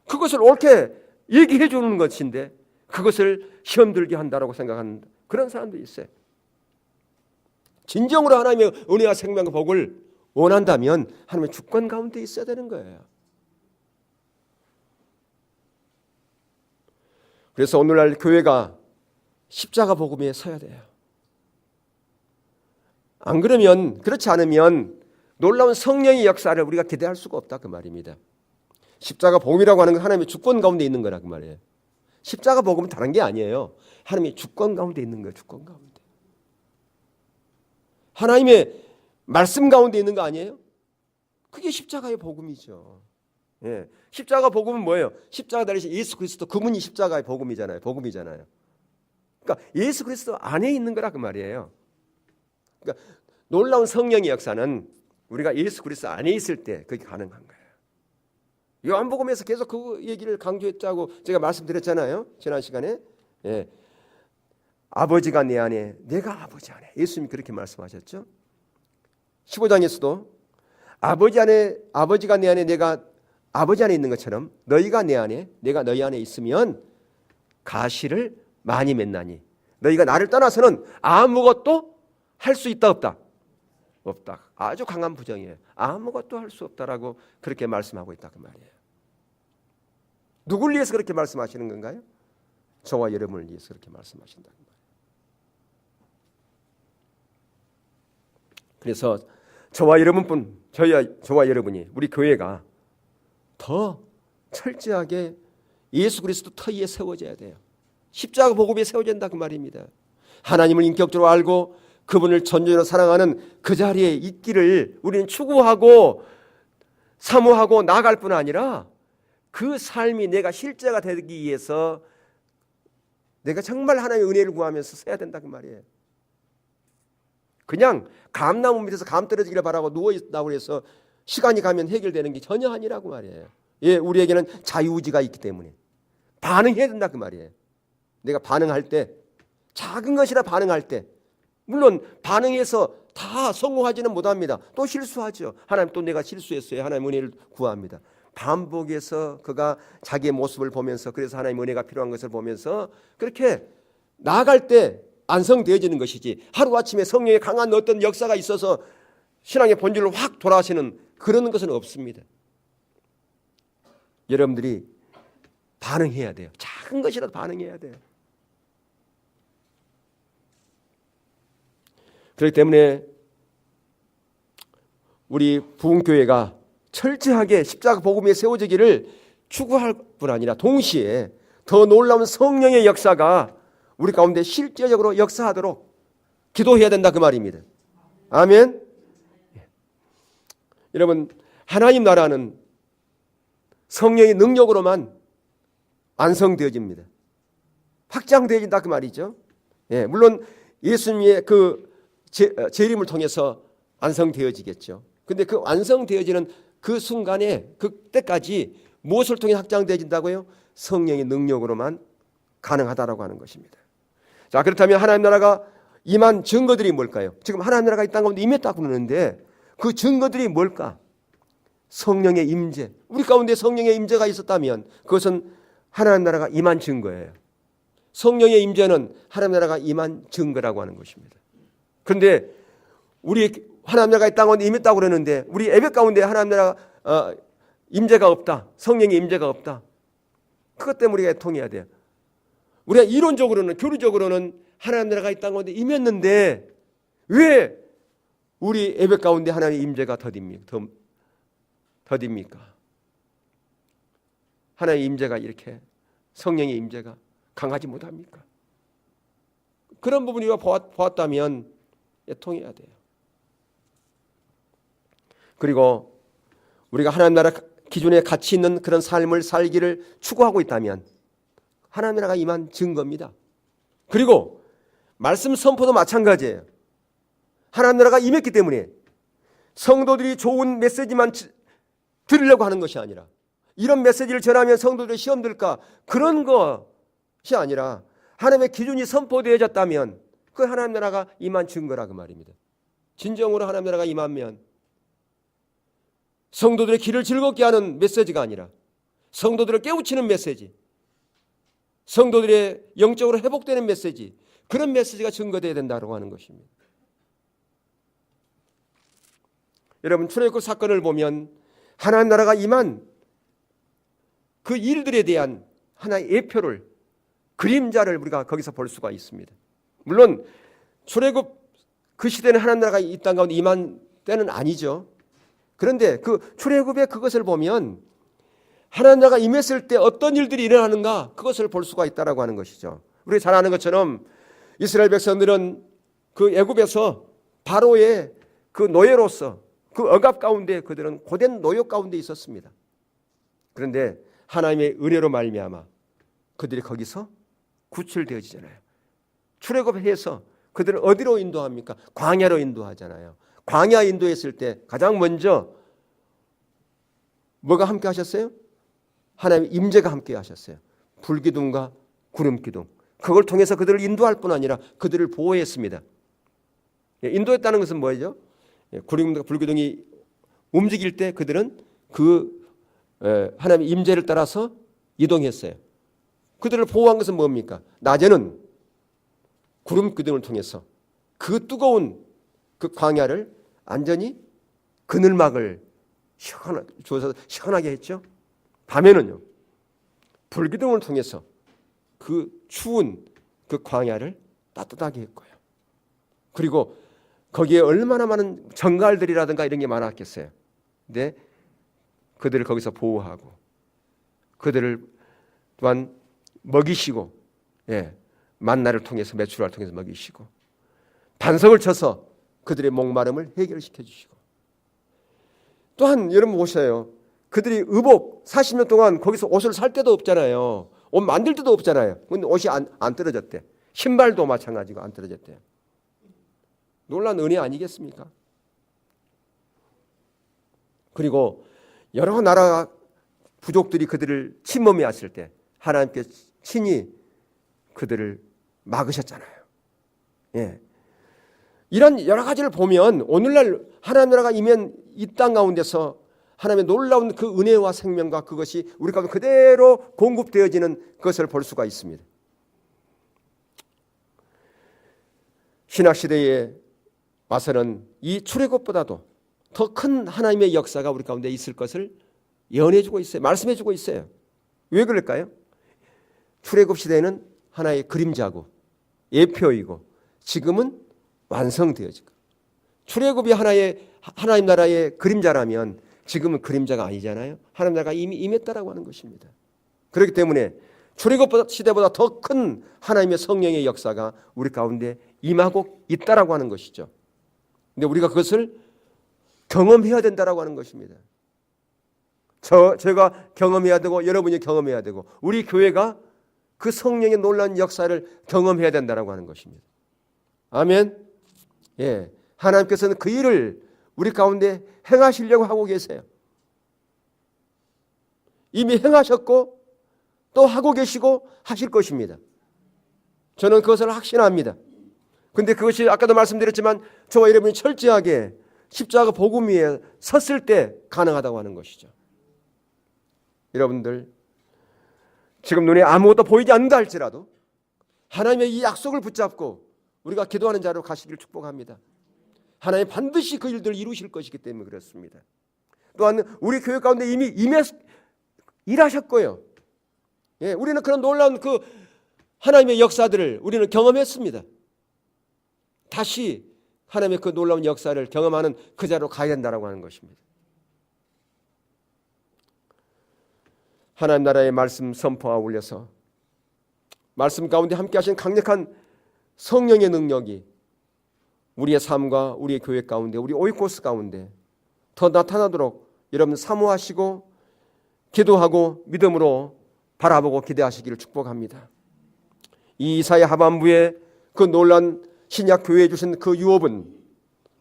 그것을 옳게 얘기해 주는 것인데 그것을 시험 들게 한다라고 생각하는 그런 사람들이 있어요. 진정으로 하나님의 은혜와 생명과 복을 원한다면 하나님의 주권 가운데 있어야 되는 거예요. 그래서 오늘날 교회가 십자가 복음에 서야 돼요. 안 그러면, 그렇지 않으면 놀라운 성령의 역사를 우리가 기대할 수가 없다 그 말입니다. 십자가 복음이라고 하는 건 하나님의 주권 가운데 있는 거라 그 말이에요. 십자가 복음은 다른 게 아니에요. 하나님의 주권 가운데 있는 거예요. 주권 가운데. 하나님의 말씀 가운데 있는 거 아니에요? 그게 십자가의 복음이죠. 예. 십자가 복음은 뭐예요? 십자가 달리신 예수 그리스도 그분이 십자가의 복음이잖아요. 복음이잖아요. 그러니까 예수 그리스도 안에 있는 거라 그 말이에요. 그러니까 놀라운 성령의 역사는 우리가 예수 그리스도 안에 있을 때 그게 가능한 거예요. 요한복음에서 계속 그 얘기를 강조했다고 제가 말씀드렸잖아요. 지난 시간에. 예. 아버지가 내 안에 내가 아버지 안에 예수님이 그렇게 말씀하셨죠. 15장에서도 아버지가 내 안에 내가 아버지 안에 있는 것처럼 너희가 내 안에 내가 너희 안에 있으면 가시를 많이 맺나니 너희가 나를 떠나서는 아무것도 할 수 있다 없다? 없다. 아주 강한 부정이에요. 아무것도 할 수 없다라고 그렇게 말씀하고 있다 그 말이에요. 누굴 위해서 그렇게 말씀하시는 건가요? 저와 여러분을 위해서 그렇게 말씀하신다 그 말이에요. 그래서 저와 여러분이 우리 교회가 더 철저하게 예수 그리스도 터 위에 세워져야 돼요. 십자가 복음에 세워져야 된다 그 말입니다. 하나님을 인격적으로 알고 그분을 전적으로 사랑하는 그 자리에 있기를 우리는 추구하고 사모하고 나아갈 뿐 아니라 그 삶이 내가 실제가 되기 위해서 내가 정말 하나님의 은혜를 구하면서 써야 된다 그 말이에요. 그냥 감나무 밑에서 감 떨어지기를 바라고 누워있다고 해서 시간이 가면 해결되는 게 전혀 아니라고 말이에요. 예, 우리에게는 자유의지가 있기 때문에 반응해야 된다 그 말이에요. 내가 반응할 때 작은 것이라 반응할 때 물론 반응해서 다 성공하지는 못합니다. 또 실수하죠. 하나님 또 내가 실수했어요. 하나님 은혜를 구합니다. 반복해서 그가 자기의 모습을 보면서 그래서 하나님 은혜가 필요한 것을 보면서 그렇게 나아갈 때 완성되어지는 것이지 하루아침에 성령의 강한 어떤 역사가 있어서 신앙의 본질로 확 돌아가시는 그런 것은 없습니다. 여러분들이 반응해야 돼요. 작은 것이라도 반응해야 돼요. 그렇기 때문에 우리 부흥교회가 철저하게 십자가 복음에 세워지기를 추구할 뿐 아니라 동시에 더 놀라운 성령의 역사가 우리 가운데 실제적으로 역사하도록 기도해야 된다 그 말입니다. 아멘. 여러분 하나님 나라는 성령의 능력으로만 완성되어집니다. 확장되어진다 그 말이죠. 예, 물론 예수님의 그 재림을 통해서 완성되어지겠죠. 근데 그 완성되어지는 그 순간에 그때까지 무엇을 통해 확장되어진다고요? 성령의 능력으로만 가능하다라고 하는 것입니다. 자, 그렇다면 하나님 나라가 임한 증거들이 뭘까요? 지금 하나님 나라가 이 땅 가운데 임했다고 그러는데 그 증거들이 뭘까? 성령의 임재. 우리 가운데 성령의 임재가 있었다면 그것은 하나님 나라가 임한 증거예요. 성령의 임재는 하나님 나라가 임한 증거라고 하는 것입니다. 그런데 우리 하나님 나라가 이 땅 가운데 임했다고 그러는데 우리 예배 가운데 하나님 나라 임재가 없다. 성령의 임재가 없다. 그것 때문에 우리가 애통해야 돼요. 우리가 이론적으로는 교리적으로는 하나님 나라가 이 땅 가운데 임했는데 왜 우리 예배 가운데 하나님의 임재가 더딥니까? 하나님의 임재가 이렇게 성령의 임재가 강하지 못합니까? 그런 부분을 우리가 보았다면 애통해야 돼요. 그리고 우리가 하나님 나라 기준에 가치 있는 그런 삶을 살기를 추구하고 있다면 하나님 나라가 임한 증거입니다. 그리고 말씀 선포도 마찬가지예요. 하나님 나라가 임했기 때문에 성도들이 좋은 메시지만 들으려고 하는 것이 아니라 이런 메시지를 전하면 성도들이 시험 들까 그런 것이 아니라 하나님의 기준이 선포되어졌다면 그 하나님 나라가 임한 증거라 그 말입니다. 진정으로 하나님 나라가 임하면 성도들의 길을 즐겁게 하는 메시지가 아니라 성도들을 깨우치는 메시지, 성도들의 영적으로 회복되는 메시지, 그런 메시지가 증거되어야 된다고 하는 것입니다. 여러분 출애굽 사건을 보면 하나님 나라가 임한 그 일들에 대한 하나의 예표를 그림자를 우리가 거기서 볼 수가 있습니다. 물론 출애굽 그 시대는 하나님 나라가 이 땅 가운데 임한 때는 아니죠. 그런데 그 출애굽의 그것을 보면 하나님 나라가 임했을 때 어떤 일들이 일어나는가 그것을 볼 수가 있다라고 하는 것이죠. 우리 잘 아는 것처럼 이스라엘 백성들은 그 애굽에서 바로의 그 노예로서 그 억압 가운데 그들은 고된 노역 가운데 있었습니다. 그런데 하나님의 은혜로 말미암아 그들이 거기서 구출되어지잖아요. 출애굽해서 그들을 어디로 인도합니까? 광야로 인도하잖아요. 광야 인도했을 때 가장 먼저 뭐가 함께 하셨어요? 하나님의 임재가 함께 하셨어요. 불기둥과 구름기둥. 그걸 통해서 그들을 인도할 뿐 아니라 그들을 보호했습니다. 인도했다는 것은 뭐죠? 구름과 불기둥이 움직일 때 그들은 그 하나님의 임재를 따라서 이동했어요. 그들을 보호한 것은 뭡니까? 낮에는 구름기둥을 통해서 그 뜨거운 그 광야를 안전히 그늘막을 주어서 시원하게 했죠. 밤에는요 불기둥을 통해서 그 추운 그 광야를 따뜻하게 했고요. 그리고 거기에 얼마나 많은 정갈들이라든가 이런 게 많았겠어요. 근데 그들을 거기서 보호하고 그들을 또한 먹이시고 만나를 통해서 메추라를 통해서 먹이시고 반석을 쳐서 그들의 목마름을 해결시켜 주시고 또한 여러분 보셔요. 그들이 의복 40년 동안 거기서 옷을 살 데도 없잖아요. 옷 만들 데도 없잖아요. 근데 옷이 안 떨어졌대. 신발도 마찬가지고 안 떨어졌대요. 놀라운 은혜 아니겠습니까? 그리고 여러 나라 부족들이 그들을 침범해왔을 때 하나님께 친히 그들을 막으셨잖아요. 이런 여러 가지를 보면 오늘날 하나님 나라가 임한 이 땅 가운데서 하나님의 놀라운 그 은혜와 생명과 그것이 우리 가운데 그대로 공급되어지는 것을 볼 수가 있습니다. 신학시대에 와서는 이 출애굽보다도 더 큰 하나님의 역사가 우리 가운데 있을 것을 예언해주고 있어요. 말씀해주고 있어요. 왜 그럴까요? 출애굽 시대에는 하나의 그림자고 예표이고 지금은 완성되어지고 출애굽이 하나님 나라의 그림자라면 지금은 그림자가 아니잖아요. 하나님 나라가 이미 임했다라고 하는 것입니다. 그렇기 때문에 출애굽 시대보다 더 큰 하나님의 성령의 역사가 우리 가운데 임하고 있다라고 하는 것이죠. 근데 우리가 그것을 경험해야 된다라고 하는 것입니다. 제가 경험해야 되고 여러분이 경험해야 되고 우리 교회가 그 성령의 놀라운 역사를 경험해야 된다라고 하는 것입니다. 아멘. 하나님께서는 그 일을 우리 가운데 행하시려고 하고 계세요. 이미 행하셨고 또 하고 계시고 하실 것입니다. 저는 그것을 확신합니다. 근데 그것이 아까도 말씀드렸지만 저와 여러분이 철저하게 십자가 복음 위에 섰을 때 가능하다고 하는 것이죠. 여러분들 지금 눈에 아무것도 보이지 않는다 할지라도 하나님의 이 약속을 붙잡고 우리가 기도하는 자로 가시기를 축복합니다. 하나님 반드시 그 일들을 이루실 것이기 때문에 그렇습니다. 또한 우리 교회 가운데 이미 일하셨고요. 우리는 그런 놀라운 그 하나님의 역사들을 우리는 경험했습니다. 다시 하나님의 그 놀라운 역사를 경험하는 그 자로 가야 된다고 하는 것입니다. 하나님 나라의 말씀 선포와 올려서 말씀 가운데 함께 하신 강력한 성령의 능력이 우리의 삶과 우리의 교회 가운데 우리 오이코스 가운데 더 나타나도록 여러분 사모하시고 기도하고 믿음으로 바라보고 기대하시기를 축복합니다. 이 이사야 하반부에 그 놀란 신약 교회에 주신 그 유업은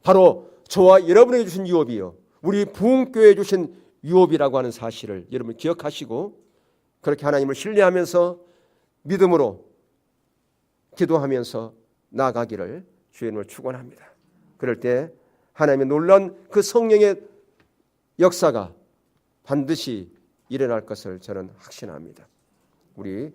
바로 저와 여러분에게 주신 유업이요 우리 부흥교회에 주신 유업이라고 하는 사실을 여러분 기억하시고 그렇게 하나님을 신뢰하면서 믿음으로 기도하면서 나아가기를 주의 이름으로 축원합니다. 그럴 때 하나님의 놀라운 그 성령의 역사가 반드시 일어날 것을 저는 확신합니다. 우리